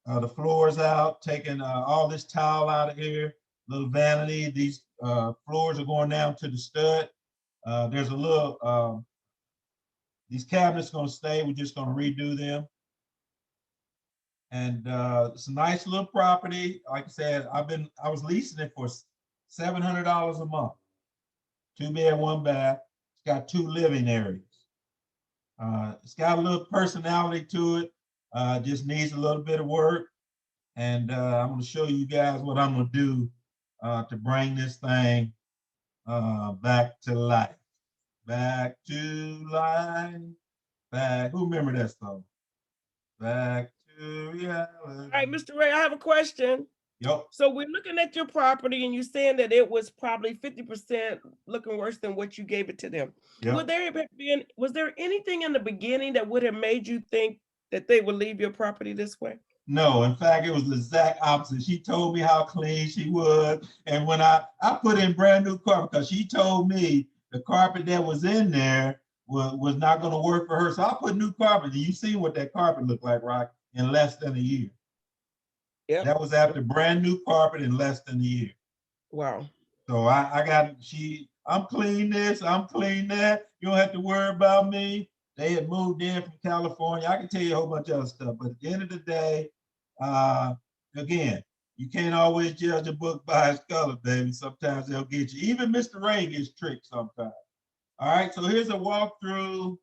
the floors out, taking all this tile out of here. Little vanity. These floors are going down to the stud. There's a little. These cabinets going to stay. We're just going to redo them. And it's a nice little property. Like I said, I was leasing it for $700 a month. 2-bed, 1-bath. It's got 2 living areas. It's got a little personality to it. Just needs a little bit of work. And I'm going to show you guys what I'm going to do to bring this thing back to life. Back to life. Back. Who remember that song? Back to reality. All right, Mr. Ray, I have a question. Yep. So we're looking at your property and you're saying that it was probably 50% looking worse than what you gave it to them. Yep. Was there anything in the beginning that would have made you think that they would leave your property this way? No, in fact, it was the exact opposite. She told me how clean she was. And when I put in brand new carpet, because she told me the carpet that was in there was not going to work for her. So I put new carpet. And you see what that carpet looked like, right? In less than a year. Yep. That was after brand new carpet in less than a year. Wow. So I'm clean this, I'm clean that. You don't have to worry about me. They had moved in from California. I can tell you a whole bunch of other stuff, but at the end of the day, again, you can't always judge a book by its color, baby. Sometimes they'll get you. Even Mr. Ray gets tricked sometimes. All right, so here's a walkthrough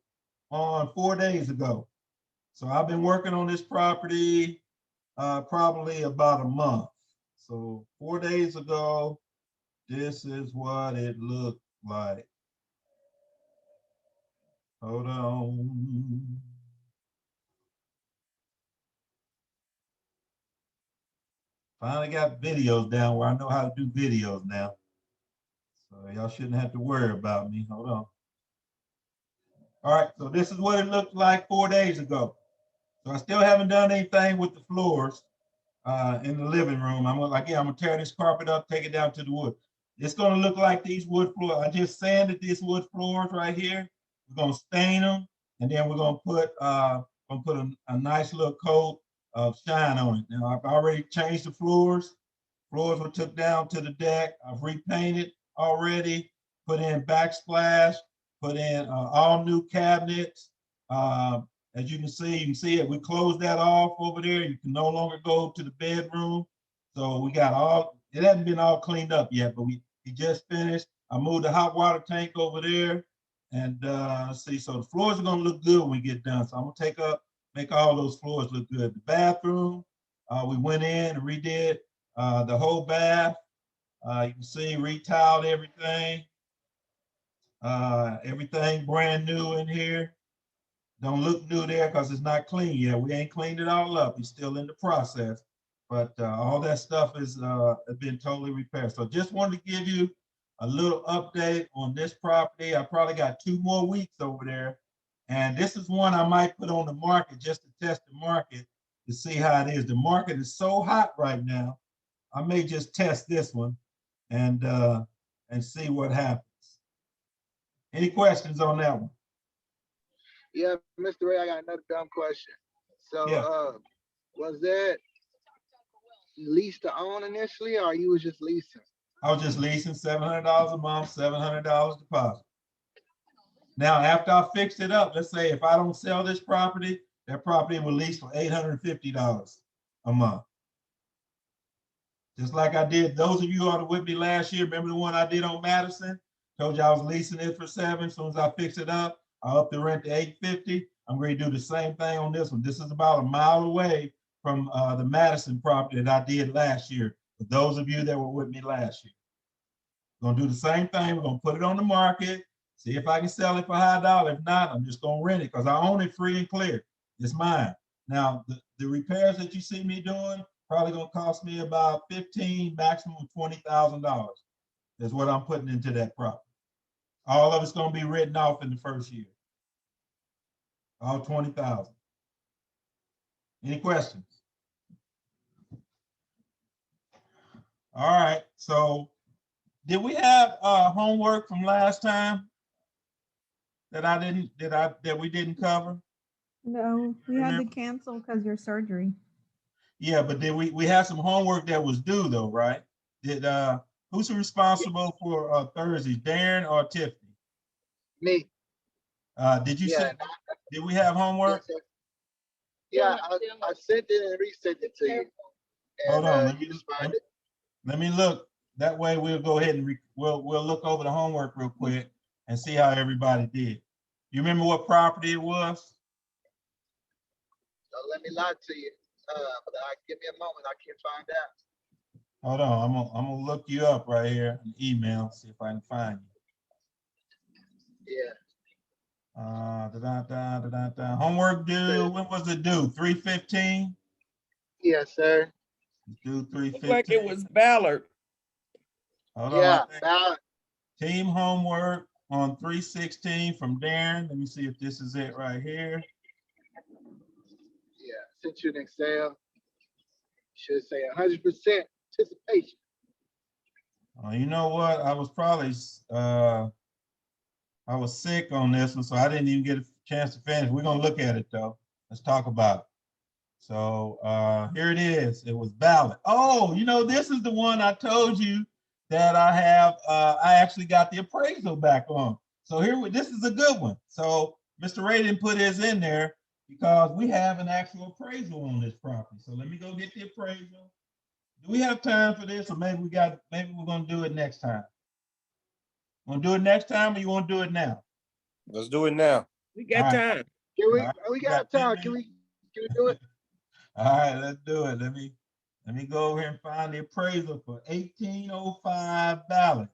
on 4 days ago. So I've been working on this property probably about a month. So 4 days ago, this is what it looked like. Hold on. Finally got videos down where I know how to do videos now. So y'all shouldn't have to worry about me. Hold on. All right, so this is what it looked like 4 days ago. So I still haven't done anything with the floors in the living room. I'm gonna tear this carpet up, take it down to the wood. It's gonna look like these wood floors. I just sanded these wood floors right here. We're gonna stain them, and then we're gonna put a nice little coat of shine on it. Now I've already changed the floors. Floors were took down to the deck. I've repainted already, put in backsplash, put in all new cabinets. As you can see it. We closed that off over there. You can no longer go to the bedroom. So we got it hasn't been all cleaned up yet, but we just finished. I moved the hot water tank over there. And so the floors are gonna look good when we get done. So I'm gonna make all those floors look good. The bathroom, we went in and redid the whole bath. You can see retiled everything. Everything brand new in here. Don't look new there because it's not clean yet. We ain't cleaned it all up. It's still in the process, but all that stuff has been totally repaired. So just wanted to give you a little update on this property. I probably got 2 more weeks over there. And this is one I might put on the market just to test the market to see how it is. The market is so hot right now. I may just test this one and see what happens. Any questions on that one? Yeah, Mr. Ray, I got another dumb question. So Yeah. Was that lease to own initially, or you was just leasing? I was just leasing $700 a month, $700 deposit. Now, after I fixed it up, let's say if I don't sell this property, that property will lease for $850 a month. Just like I did, those of you who are with me last year, remember the one I did on Madison? Told you I was leasing it for $7. As soon as I fix it up, I up the rent to $850. I'm going to do the same thing on this one. This is about a mile away from the Madison property that I did last year. For those of you that were with me last year, we're going to do the same thing. We're going to put it on the market, see if I can sell it for high dollar. If not, I'm just going to rent it because I own it free and clear. It's mine. Now, the repairs that you see me doing probably going to cost me about $15,000, maximum $20,000 is what I'm putting into that property. All of it's going to be written off in the first year. All 20,000. Any questions? All right. So did we have homework from last time that we didn't cover? No, we had to cancel because of your surgery. Yeah, but did we had some homework that was due though, right? Did who's responsible for Thursday, Darren or Tiffany? Me. Did you say, did we have homework? Yeah, I sent it and resent it to you. Hold on, let me look. That way we'll go ahead and we'll look over the homework real quick and see how everybody did. You remember what property it was? Let me lie to you. But give me a moment, I can find out. Hold on, I'm gonna look you up right here in email, see if I can find you. Yeah. Homework due, when was it due? 3/15? Yes, sir. Let's do Looked 315. like it was Ballard. Hold Yeah, on. Team homework on 316 from Darren. Let me see if this is it right here. yeah. Sent you an Excel. Should say 100% participation. You know what? I was probably I was sick on this one, so I didn't even get a chance to finish. We're gonna look at it though. Let's talk about it. So here it is. It was valid. Oh, you know, this is the one I told you that I have. I actually got the appraisal back on. So this is a good one. So Mr. Ray didn't put his in there because we have an actual appraisal on this property. So let me go get the appraisal. Do we have time for this, or maybe we're gonna do it next time? Want to do it next time, or you want to do it now? Let's do it now. We got time. Can we? All right, We got time. Can we do it? All right, let's do it. Let me go over here and find the appraisal for 1805 Ballard.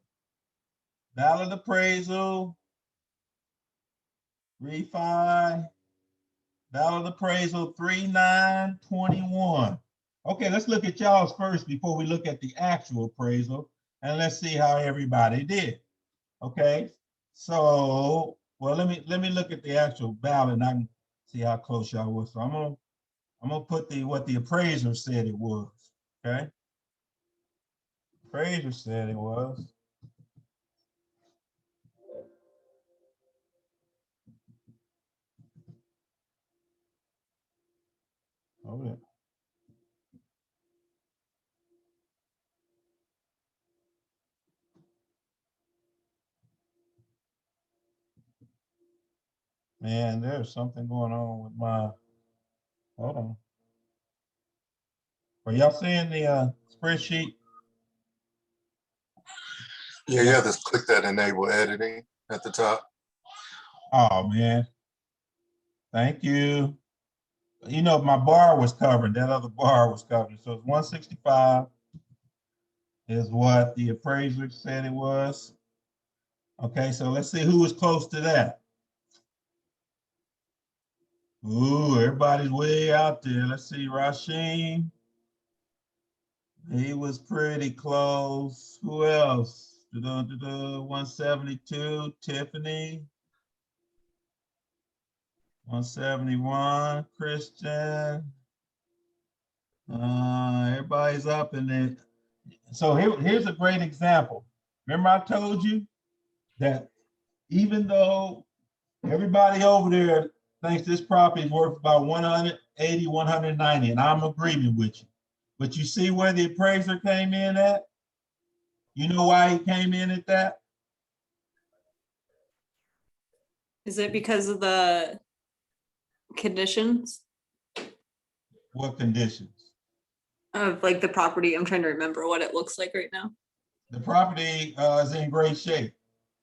Ballard appraisal, refi, Ballard appraisal 3921. Okay, let's look at y'all's first before we look at the actual appraisal, and let's see how everybody did. Okay, so well, let me look at the actual Ballard and I can see how close y'all were. So I'm gonna put what the appraiser said it was. Okay, appraiser said it was. Oh yeah. Man, there's something going on with my. Hold on. Are y'all seeing the spreadsheet? Yeah, you have to click that enable editing at the top. Oh man. Thank you. You know, my bar was covered. That other bar was covered. So it's 165 is what the appraiser said it was. Okay, so let's see who was close to that. Ooh, everybody's way out there. Let's see, Rasheen. He was pretty close. Who else? 172, Tiffany. 171, Christian. Everybody's up in it. So here's a great example. Remember I told you that even though everybody over there thinks this property is worth about 180, 190, and I'm agreeing with you. But you see where the appraiser came in at? You know why he came in at that? Is it because of the conditions What conditions? of like the property? I'm trying to remember what it looks like right now. The property is in great shape.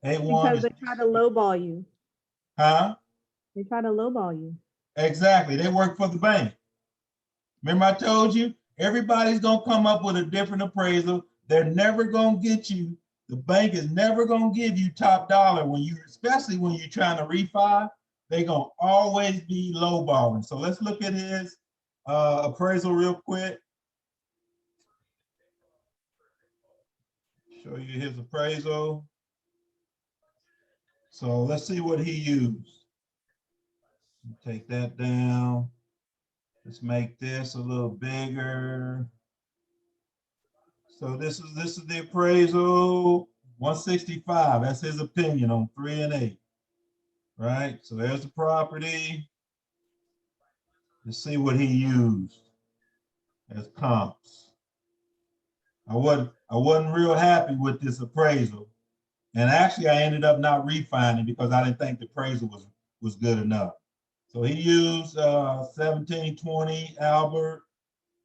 A1 Because is, they try to lowball you. huh? They try to lowball you. Exactly. They work for the bank. Remember I told you, everybody's gonna come up with a different appraisal. They're never gonna get you. The bank is never gonna give you top dollar especially when you're trying to refi. They're gonna always be lowballing. So let's look at his appraisal real quick. Show you his appraisal. So let's see what he used. Take that down. Let's make this a little bigger. So this is the appraisal, 165. That's his opinion on 3 and 8. Right? So there's the property. Let's see what he used as comps. I wasn't real happy with this appraisal. And actually I ended up not refining because I didn't think the appraisal was good enough. So he used 1720 Albert,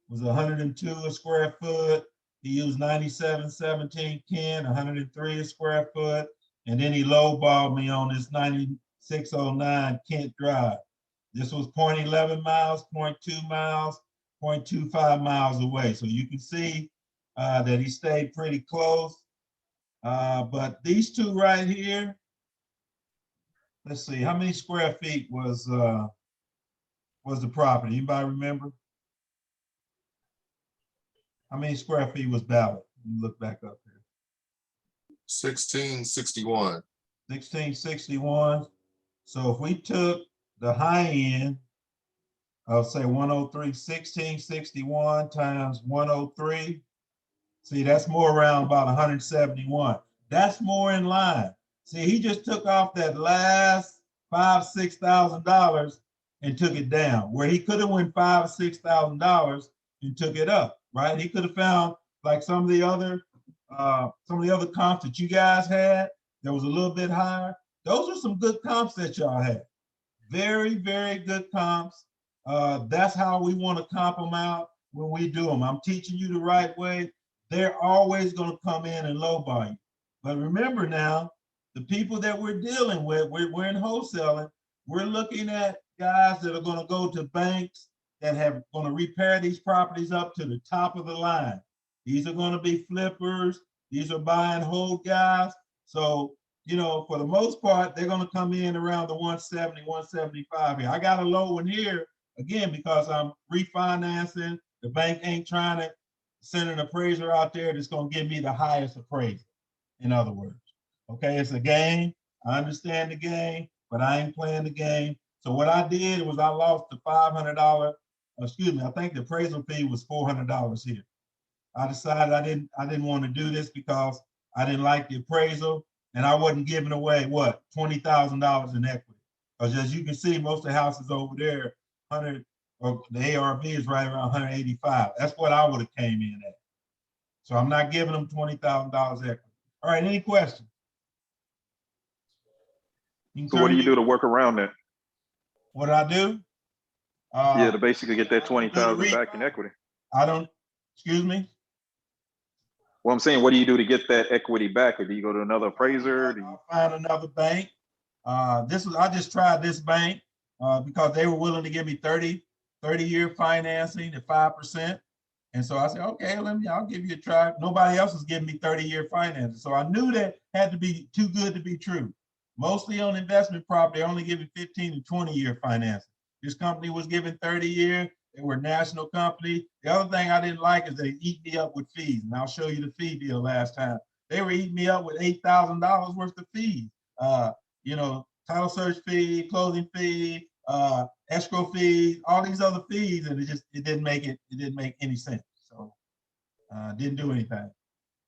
was 102 a square foot. He used 9717 Ken, 103 a square foot. And then he lowballed me on this 9609 Kent Drive. This was 0.11 miles, 0.2 miles, 0.25 miles away. So you can see that he stayed pretty close. But these two right here, let's see, how many square feet was the property? Anybody remember? How many square feet was ballot? You look back up here. 1661. 1661. So if we took the high end, I'll say 103, 1661 times 103. See, that's more around about 171. That's more in line. See, he just took off that last $5,000-6,000 and took it down, where he could have went $5,000-6,000 and took it up, right? He could have found like some of the other comps that you guys had that was a little bit higher. Those are some good comps that y'all had. Very, very good comps. That's how we want to comp them out when we do them. I'm teaching you the right way. They're always going to come in and lowball you. But remember now, the people that we're dealing with, we're in wholesaling. We're looking at guys that are going to go to banks that have going to repair these properties up to the top of the line. These are going to be flippers. These are buy and hold guys. So, you know, for the most part, they're going to come in around the 170, 175 here. I got a low one here, again, because I'm refinancing. The bank ain't trying to send an appraiser out there that's going to give me the highest appraisal, in other words. Okay, it's a game. I understand the game, but I ain't playing the game. So what I did was I lost the $500. Excuse me, I think the appraisal fee was $400 here. I decided I didn't want to do this because I didn't like the appraisal, and I wasn't giving away what, $20,000 in equity. Because as you can see, most of the houses over there, 100, or the ARV is right around 185. That's what I would have came in at. So I'm not giving them $20,000 equity. All right, any questions? So what do you do to work around that? What do I do? Yeah, to basically get that 20,000 back in equity. I don't, excuse me? Well, I'm saying, what do you do to get that equity back? Or do you go to another appraiser? Do you find another bank? I just tried this bank because they were willing to give me 30-year financing at 5%. And so I said, okay, I'll give you a try. Nobody else was giving me 30-year financing. So I knew that had to be too good to be true. Mostly on investment property, they're only giving 15 to 20-year financing. This company was giving 30-year. They were a national company. The other thing I didn't like is they eat me up with fees. And I'll show you the fee deal last time. They were eating me up with $8,000 worth of fees. You know, title search fee, closing fee, escrow fees, all these other fees, and it didn't make any sense. So didn't do anything.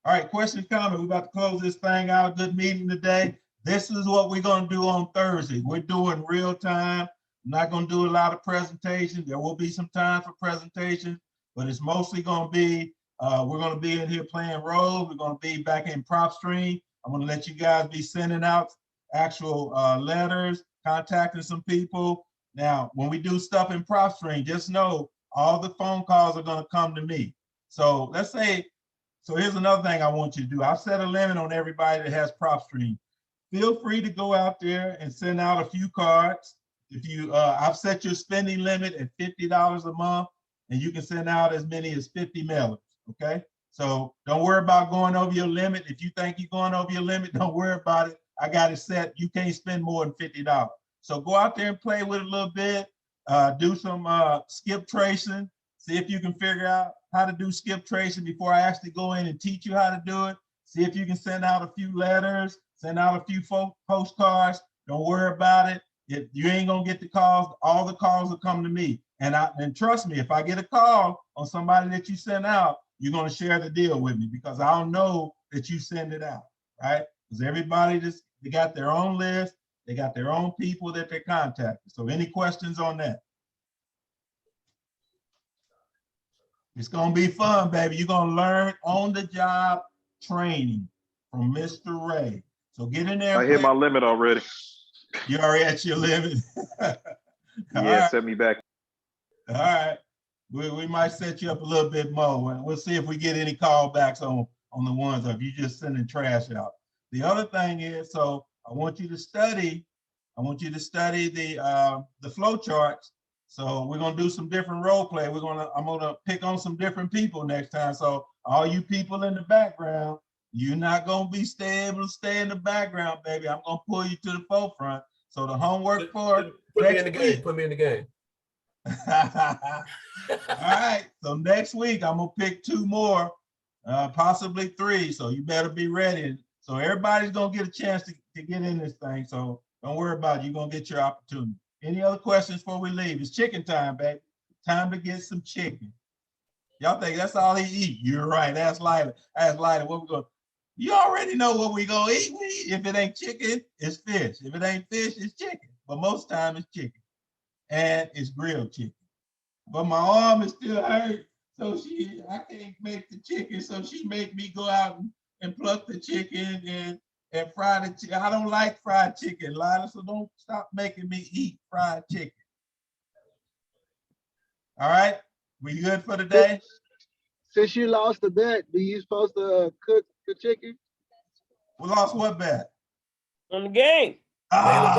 All right, questions, comments. We're about to close this thing out. Good meeting today. This is what we're going to do on Thursday. We're doing real time. I'm not going to do a lot of presentations. There will be some time for presentations, but it's mostly going to be, we're going to be in here playing roles. We're going to be back in PropStream. I'm going to let you guys be sending out actual letters, contacting some people. Now, when we do stuff in PropStream, just know all the phone calls are going to come to me. So let's say, so here's another thing I want you to do. I've set a limit on everybody that has PropStream. Feel free to go out there and send out a few cards. If you, I've set your spending limit at $50 a month, and you can send out as many as 50 mailers, okay? So don't worry about going over your limit. If you think you're going over your limit, don't worry about it. I got it set. You can't spend more than $50. So go out there and play with it a little bit. Do some skip tracing. See if you can figure out how to do skip tracing before I actually go in and teach you how to do it. See if you can send out a few letters, send out a few postcards. Don't worry about it. If you ain't gonna get the calls, all the calls will come to me. And trust me, if I get a call on somebody that you send out, you're gonna share the deal with me because I'll know that you send it out, right? Because everybody they got their own list, they got their own people that they're contacting. So any questions on that? It's gonna be fun, baby. You're gonna learn on the job training from Mr. Ray. So get in there. I hit my limit already. You already at your limit. Yeah, right. set me back. All right. We might set you up a little bit more. We'll see if we get any callbacks on the ones of you just sending trash out. The other thing is, so I want you to study. I want you to study the flow charts. So we're gonna do some different role play. I'm gonna pick on some different people next time. So all you people in the background, you're not gonna be able to stay in the background, baby. I'm gonna pull you to the forefront. So the homework for put me in the game. Put me in the game. All right, so next week I'm gonna pick 2 more, possibly 3. So you better be ready. So everybody's gonna get a chance to get in this thing. So don't worry about it. You're gonna get your opportunity. Any other questions before we leave? It's chicken time, baby. Time to get some chicken. Y'all think that's all he eat? You're right. Ask Lila. Ask Lila what we going. You already know what we gonna eat. If it ain't chicken, it's fish. If it ain't fish, it's chicken. But most time it's chicken, and it's grilled chicken. But my arm is still hurt, so I can't make the chicken. So she make me go out and pluck the chicken and fry the chicken. I don't like fried chicken, Lila. So don't stop making me eat fried chicken. All right, we good for the day? Since you lost the bet, do you supposed to cook the chicken? We lost what bet? On the game. Hey. I'm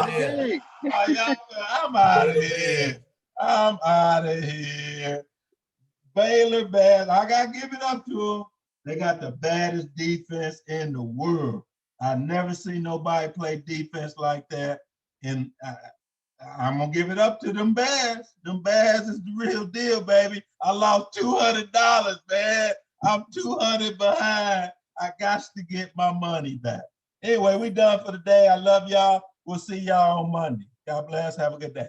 out of here. I'm out of here. Baylor bad. I got to give it up to them. They got the baddest defense in the world. I never seen nobody play defense like that. And I'm going to give it up to them Bears. Them Bears is the real deal, baby. I lost $200, man. I'm 200 behind. I got to get my money back. Anyway, we done for the day. I love y'all. We'll see y'all on Monday. God bless. Have a good day.